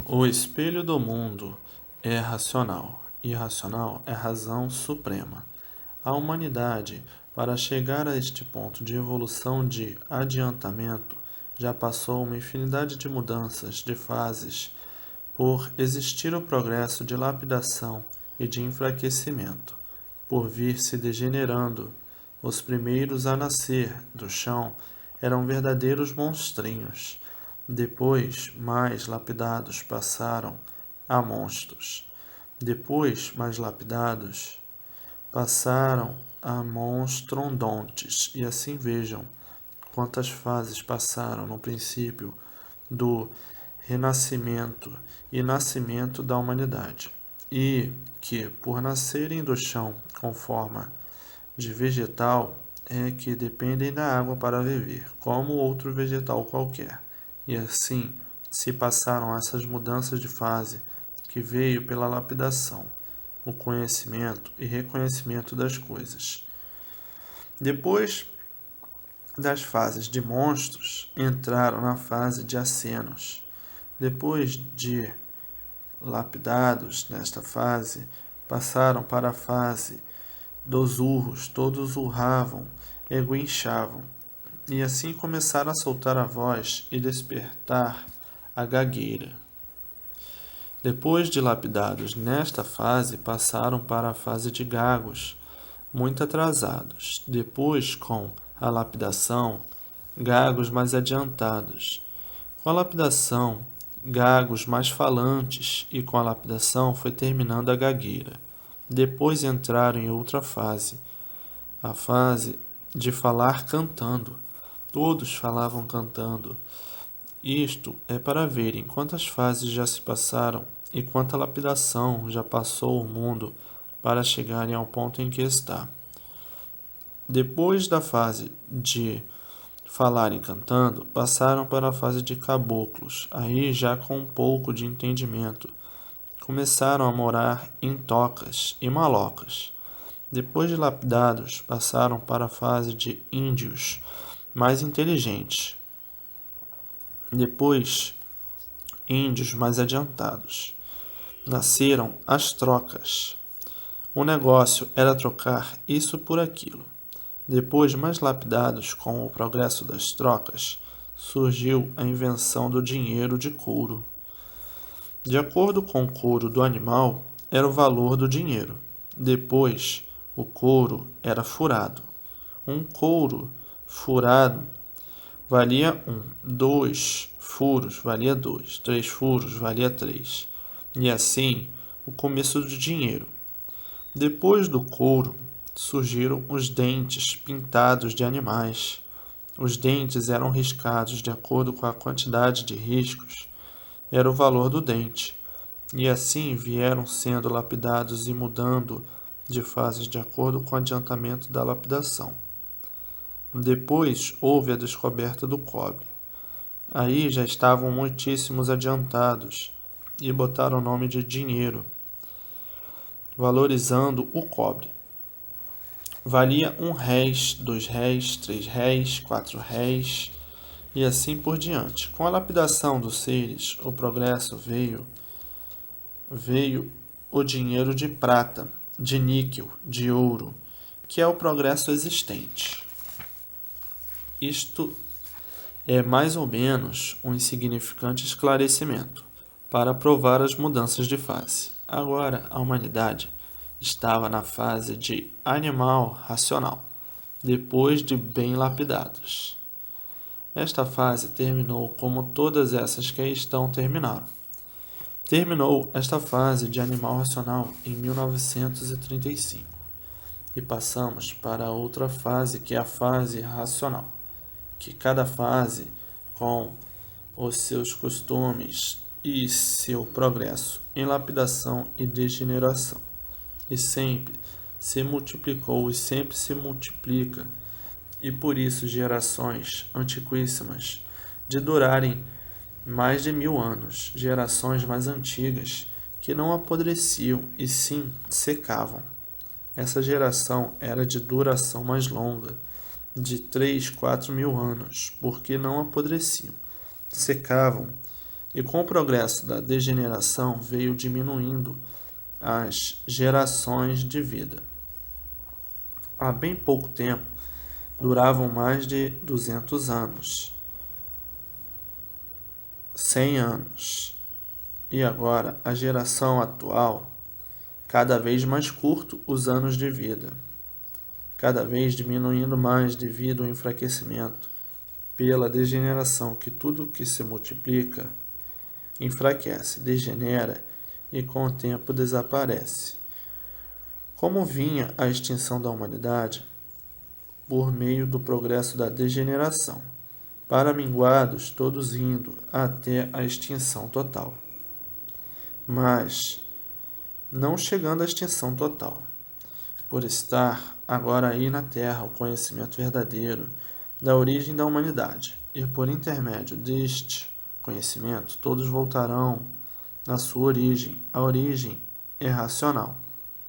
O espelho do mundo é racional, e racional é a razão suprema. A humanidade, para chegar a este ponto de evolução de adiantamento, já passou uma infinidade de mudanças, de fases, por existir o progresso de lapidação e de enfraquecimento, por vir se degenerando. Os primeiros a nascer do chão eram verdadeiros monstrinhos. Depois, mais lapidados passaram a monstros. Depois, mais lapidados passaram a monstrondontes. E assim vejam quantas fases passaram no princípio do renascimento e nascimento da humanidade. E que, por nascerem do chão com forma de vegetal, é que dependem da água para viver, como outro vegetal qualquer. E assim se passaram essas mudanças de fase que veio pela lapidação, o conhecimento e reconhecimento das coisas. Depois das fases de monstros, entraram na fase de acenos. Depois de lapidados nesta fase, passaram para a fase dos urros, todos urravam e guinchavam, e assim começaram a soltar a voz e despertar a gagueira. Depois de lapidados nesta fase, passaram para a fase de gagos, muito atrasados. Depois, com a lapidação, gagos mais adiantados. Com a lapidação, gagos mais falantes, e com a lapidação foi terminando a gagueira. Depois entraram em outra fase, a fase de falar cantando. Todos falavam cantando. Isto é para verem quantas fases já se passaram e quanta lapidação já passou o mundo para chegarem ao ponto em que está. Depois da fase de falarem cantando, passaram para a fase de caboclos, aí já com um pouco de entendimento. Começaram a morar em tocas e malocas. Depois de lapidados, passaram para a fase de índios, mais inteligentes. Depois, índios mais adiantados. Nasceram as trocas. O negócio era trocar isso por aquilo. Depois, mais lapidados com o progresso das trocas, surgiu a invenção do dinheiro de couro. De acordo com o couro do animal, era o valor do dinheiro. Depois, o couro era furado. Um couro furado valia 1, 2 furos valia 2, 3 furos valia 3. E assim, o começo do dinheiro. Depois do couro, surgiram os dentes pintados de animais. Os dentes eram riscados de acordo com a quantidade de riscos, era o valor do dente, e assim vieram sendo lapidados e mudando de fases de acordo com o adiantamento da lapidação. Depois houve a descoberta do cobre. Aí já estavam muitíssimos adiantados e botaram o nome de dinheiro, valorizando o cobre. Valia 1 réis, 2 réis, 3 réis, 4 réis e assim por diante. Com a lapidação dos seres, o progresso veio o dinheiro de prata, de níquel, de ouro, que é o progresso existente. Isto é mais ou menos um insignificante esclarecimento para provar as mudanças de fase. Agora, a humanidade estava na fase de animal racional, depois de bem lapidados. Esta fase terminou como todas essas que aí estão terminaram. Terminou esta fase de animal racional em 1935 e passamos para outra fase que é a fase racional, que cada fase com os seus costumes e seu progresso em lapidação e degeneração, e sempre se multiplicou e sempre se multiplica, e por isso gerações antiquíssimas de durarem mais de 1000 anos, gerações mais antigas que não apodreciam e sim secavam. Essa geração era de duração mais longa, de 3, 4 mil anos, porque não apodreciam, secavam E com o progresso da degeneração veio diminuindo as gerações de vida. Há bem pouco tempo, duravam mais de 200 anos, 100 anos. E agora, a geração atual, cada vez mais curto os anos de vida, cada vez diminuindo mais devido ao enfraquecimento pela degeneração, que tudo que se multiplica enfraquece, degenera e com o tempo desaparece. Como vinha a extinção da humanidade? Por meio do progresso da degeneração, para minguados todos indo até a extinção total. Mas não chegando à extinção total, por estar agora aí na Terra o conhecimento verdadeiro da origem da humanidade, e por intermédio deste conhecimento todos voltarão na sua origem. A origem é racional,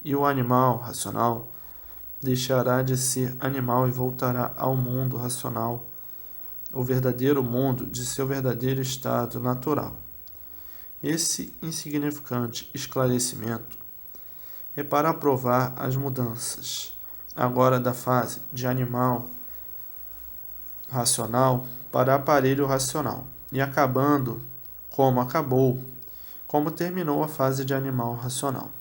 e o animal racional deixará de ser animal e voltará ao mundo racional, o verdadeiro mundo de seu verdadeiro estado natural. Esse insignificante esclarecimento é para provar as mudanças, agora da fase de animal racional para aparelho racional, e acabando como acabou, como terminou a fase de animal racional.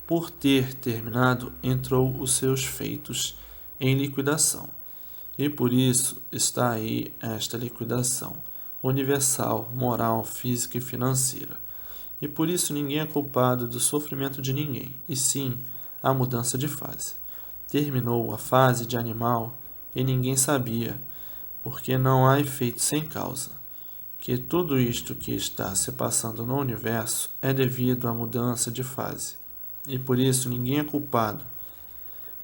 Por ter terminado, entrou os seus feitos em liquidação, e por isso está aí esta liquidação universal, moral, física e financeira. E por isso ninguém é culpado do sofrimento de ninguém, e sim a mudança de fase. Terminou a fase de animal e ninguém sabia, porque não há efeito sem causa, que tudo isto que está se passando no universo é devido à mudança de fase. E por isso ninguém é culpado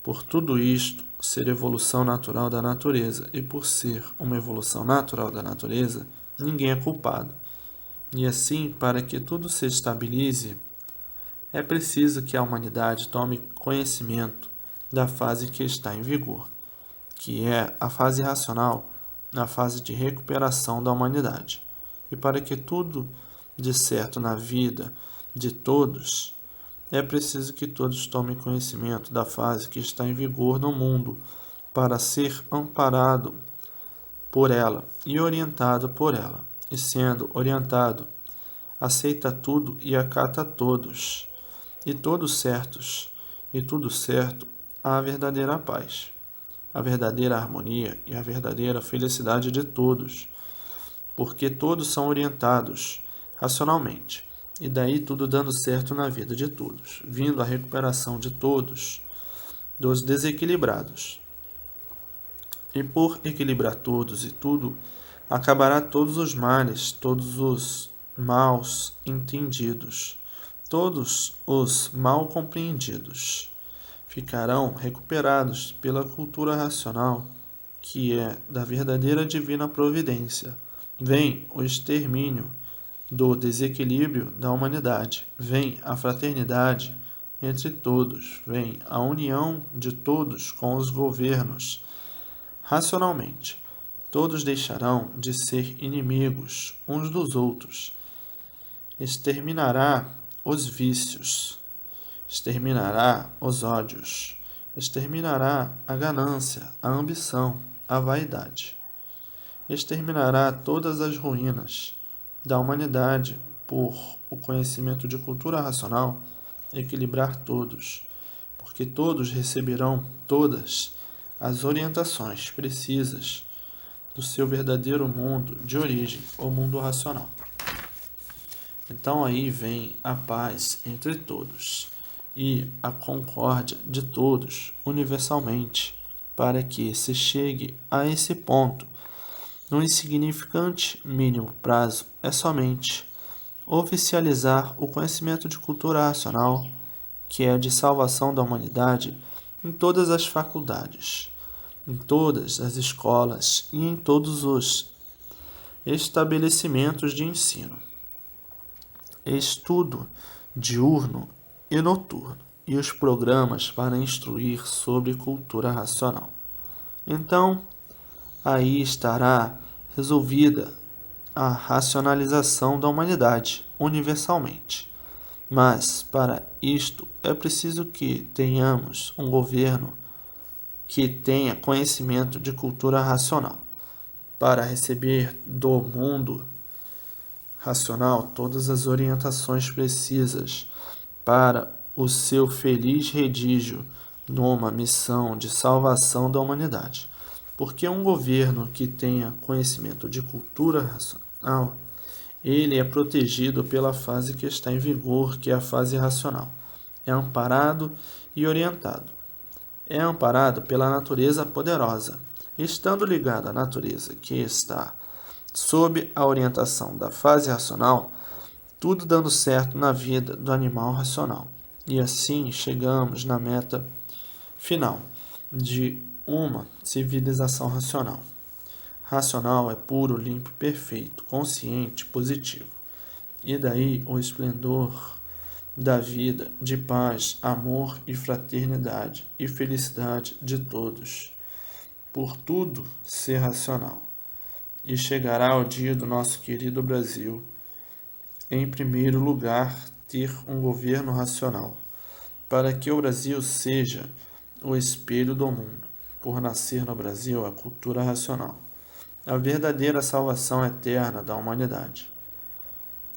por tudo isto ser evolução natural da natureza, e por ser uma evolução natural da natureza, ninguém é culpado. E assim, para que tudo se estabilize, é preciso que a humanidade tome conhecimento da fase que está em vigor, que é a fase racional, na fase de recuperação da humanidade. E para que tudo dê certo na vida de todos, é preciso que todos tomem conhecimento da fase que está em vigor no mundo, para ser amparado por ela e orientado por ela. E sendo orientado, aceita tudo e acata todos, e todos certos, e tudo certo, a verdadeira paz, a verdadeira harmonia e a verdadeira felicidade de todos, porque todos são orientados racionalmente, e daí tudo dando certo na vida de todos, vindo a recuperação de todos, dos desequilibrados. E por equilibrar todos e tudo, acabará todos os males, todos os maus entendidos, todos os mal compreendidos ficarão recuperados pela cultura racional, que é da verdadeira divina providência. Vem o extermínio do desequilíbrio da humanidade, vem a fraternidade entre todos, vem a união de todos com os governos. Racionalmente, todos deixarão de ser inimigos uns dos outros. Exterminará os vícios, exterminará os ódios, exterminará a ganância, a ambição, a vaidade. Exterminará todas as ruínas da humanidade por o conhecimento de cultura racional, equilibrar todos, porque todos receberão todas as orientações precisas do seu verdadeiro mundo de origem, o mundo racional. Então aí vem a paz entre todos e a concórdia de todos universalmente, para que se chegue a esse ponto. No insignificante mínimo prazo é somente oficializar o conhecimento de cultura racional, que é de salvação da humanidade, em todas as faculdades, em todas as escolas e em todos os estabelecimentos de ensino. Estudo diurno e noturno e os programas para instruir sobre cultura racional. Então, aí estará resolvida a racionalização da humanidade universalmente. Mas, para isto, é preciso que tenhamos um governo que tenha conhecimento de cultura racional, para receber do mundo racional todas as orientações precisas para o seu feliz redígio numa missão de salvação da humanidade. Porque um governo que tenha conhecimento de cultura racional, ele é protegido pela fase que está em vigor, que é a fase racional. É amparado e orientado. É amparado pela natureza poderosa. Estando ligado à natureza que está sob a orientação da fase racional, tudo dando certo na vida do animal racional. E assim chegamos na meta final de uma civilização racional. Racional é puro, limpo, perfeito, consciente, positivo. E daí o esplendor da vida de paz, amor e fraternidade e felicidade de todos. Por tudo ser racional. E chegará o dia do nosso querido Brasil, em primeiro lugar, ter um governo racional, para que o Brasil seja o espelho do mundo, por nascer no Brasil a cultura racional, a verdadeira salvação eterna da humanidade.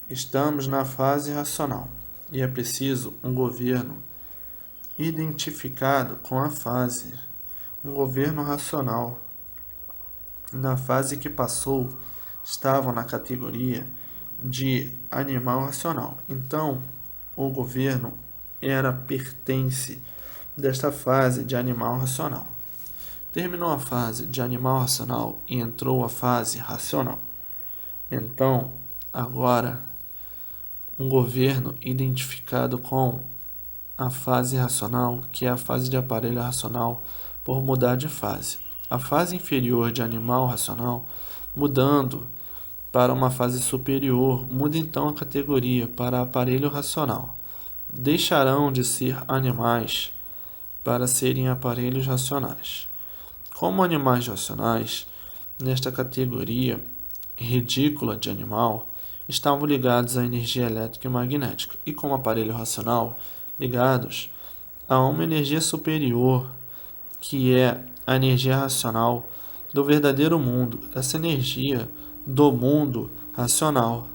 Estamos na fase racional e é preciso um governo identificado com a fase, um governo racional. Na fase que passou, estavam na categoria de animal racional. Então, o governo pertence desta fase de animal racional. Terminou a fase de animal racional e entrou a fase racional. Então, agora, um governo identificado com a fase racional, que é a fase de aparelho racional, por mudar de fase. A fase inferior de animal racional, mudando para uma fase superior, muda então a categoria para aparelho racional. Deixarão de ser animais para serem aparelhos racionais. Como animais racionais, nesta categoria ridícula de animal, estavam ligados à energia elétrica e magnética, e como aparelho racional, ligados a uma energia superior, que é a energia racional do verdadeiro mundo, essa energia do mundo racional.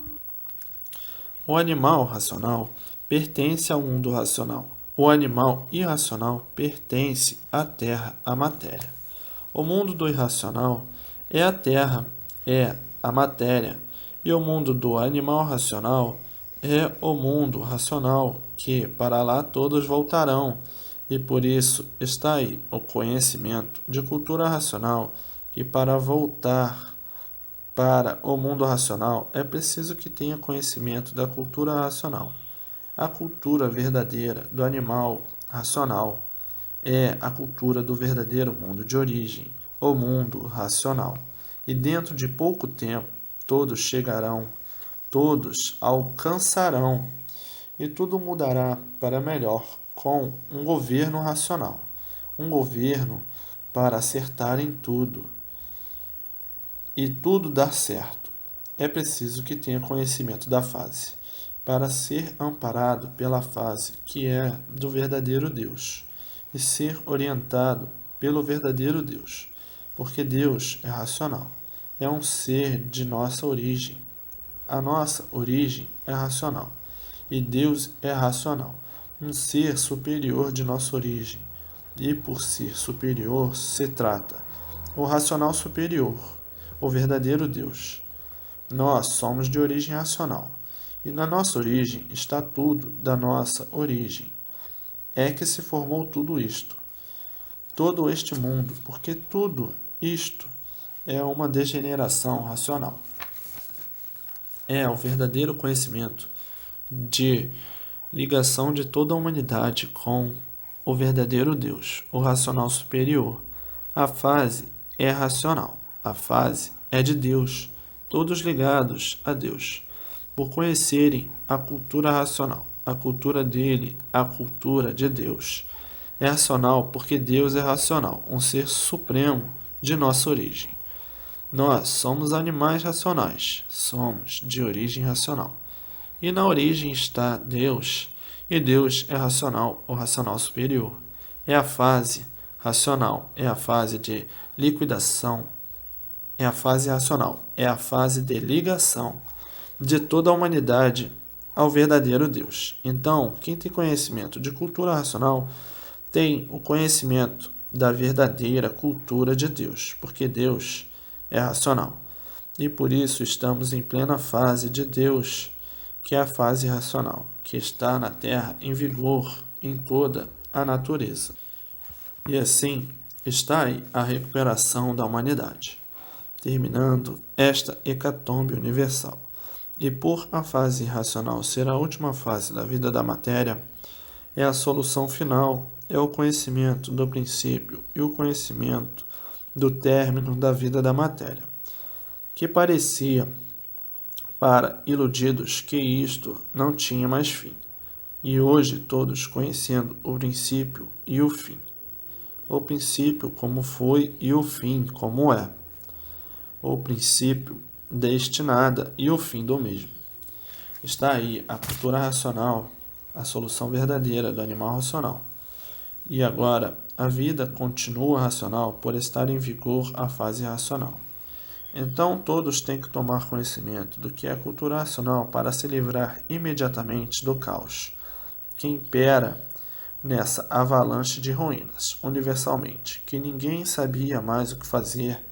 O animal racional pertence ao mundo racional. O animal irracional pertence à terra, à matéria. O mundo do irracional é a terra, é a matéria, e o mundo do animal racional é o mundo racional, que para lá todos voltarão. E por isso está aí o conhecimento de cultura racional, que para voltar para o mundo racional é preciso que tenha conhecimento da cultura racional. A cultura verdadeira do animal racional é a cultura do verdadeiro mundo de origem, o mundo racional. E dentro de pouco tempo, todos chegarão, todos alcançarão, e tudo mudará para melhor com um governo racional, um governo para acertar em tudo e tudo dar certo. É preciso que tenha conhecimento da fase, para ser amparado pela fase que é do verdadeiro Deus, e ser orientado pelo verdadeiro Deus, porque Deus é racional, é um ser de nossa origem. A nossa origem é racional, e Deus é racional, um ser superior de nossa origem, e por ser superior se trata o racional superior, o verdadeiro Deus. Nós somos de origem racional, e na nossa origem está tudo da nossa origem. É que se formou tudo isto, todo este mundo, porque tudo isto é uma degeneração racional. É o verdadeiro conhecimento de ligação de toda a humanidade com o verdadeiro Deus, o racional superior. A fase é racional, a fase é de Deus, todos ligados a Deus, por conhecerem a cultura racional, a cultura dele, a cultura de Deus. É racional porque Deus é racional, um ser supremo de nossa origem. Nós somos animais racionais, somos de origem racional. E na origem está Deus, e Deus é racional, o racional superior. É a fase racional, é a fase de liquidação, é a fase racional, é a fase de ligação de toda a humanidade ao verdadeiro Deus. Então, quem tem conhecimento de cultura racional tem o conhecimento da verdadeira cultura de Deus, porque Deus é racional. E por isso estamos em plena fase de Deus, que é a fase racional, que está na Terra em vigor em toda a natureza. E assim está aí a recuperação da humanidade, terminando esta hecatombe universal. E por a fase racional ser a última fase da vida da matéria, é a solução final, é o conhecimento do princípio e o conhecimento do término da vida da matéria, que parecia para iludidos que isto não tinha mais fim, e hoje todos conhecendo o princípio e o fim. O princípio como foi e o fim como é. O princípio deste nada e o fim do mesmo. Está aí a cultura racional, a solução verdadeira do animal racional. E agora, a vida continua racional por estar em vigor a fase racional. Então, todos têm que tomar conhecimento do que é a cultura racional para se livrar imediatamente do caos que impera nessa avalanche de ruínas, universalmente, que ninguém sabia mais o que fazer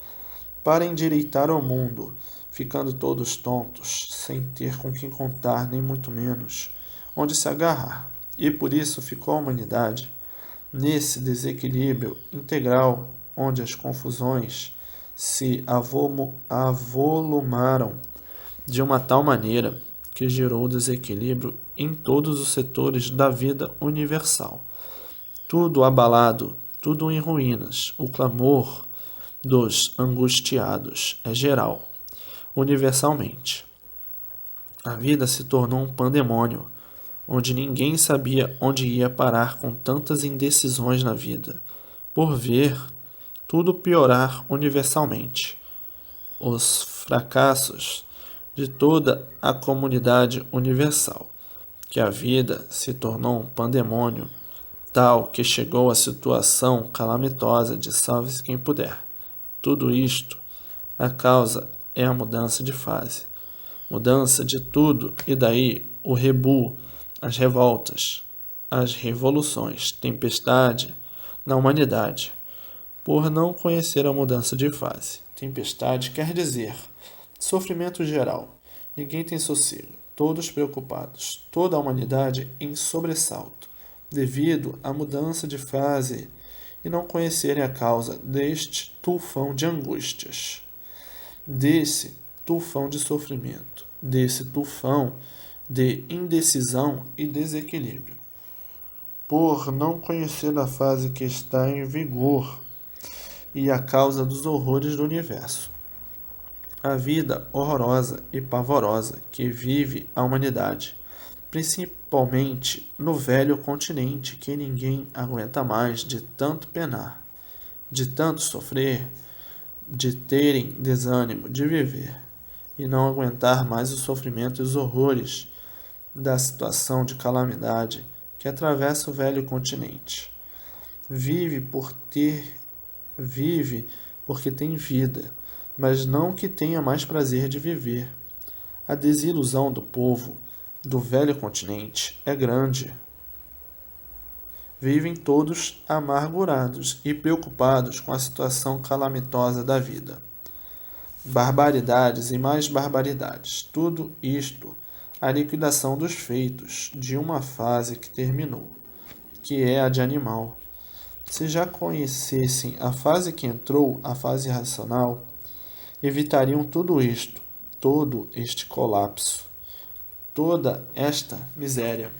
para endireitar o mundo, ficando todos tontos, sem ter com quem contar, nem muito menos onde se agarrar. E por isso ficou a humanidade nesse desequilíbrio integral, onde as confusões se avolumaram de uma tal maneira que gerou desequilíbrio em todos os setores da vida universal. Tudo abalado, tudo em ruínas. O clamor dos angustiados é geral, universalmente. A vida se tornou um pandemônio, onde ninguém sabia onde ia parar com tantas indecisões na vida, por ver tudo piorar universalmente. Os fracassos de toda a comunidade universal, que a vida se tornou um pandemônio tal que chegou à situação calamitosa de salve-se quem puder. Tudo isto, a causa é a mudança de fase, mudança de tudo, e daí o rebu, as revoltas, as revoluções, tempestade na humanidade, por não conhecer a mudança de fase. Tempestade quer dizer sofrimento geral. Ninguém tem sossego, todos preocupados, toda a humanidade em sobressalto, devido à mudança de fase e não conhecerem a causa deste tufão de angústias, desse tufão de sofrimento, desse tufão de indecisão e desequilíbrio. Por não conhecer a fase que está em vigor e a causa dos horrores do universo. A vida horrorosa e pavorosa que vive a humanidade, principalmente no velho continente que ninguém aguenta mais de tanto penar, de tanto sofrer, de terem desânimo de viver e não aguentar mais o sofrimento e os horrores da situação de calamidade que atravessa o velho continente. Vive porque tem vida, mas não que tenha mais prazer de viver. A desilusão do povo do velho continente é grande. Vivem todos amargurados e preocupados com a situação calamitosa da vida. Barbaridades e mais barbaridades. Tudo isto, a liquidação dos feitos de uma fase que terminou, que é a de animal. Se já conhecessem a fase que entrou, a fase racional, evitariam tudo isto, todo este colapso, toda esta miséria.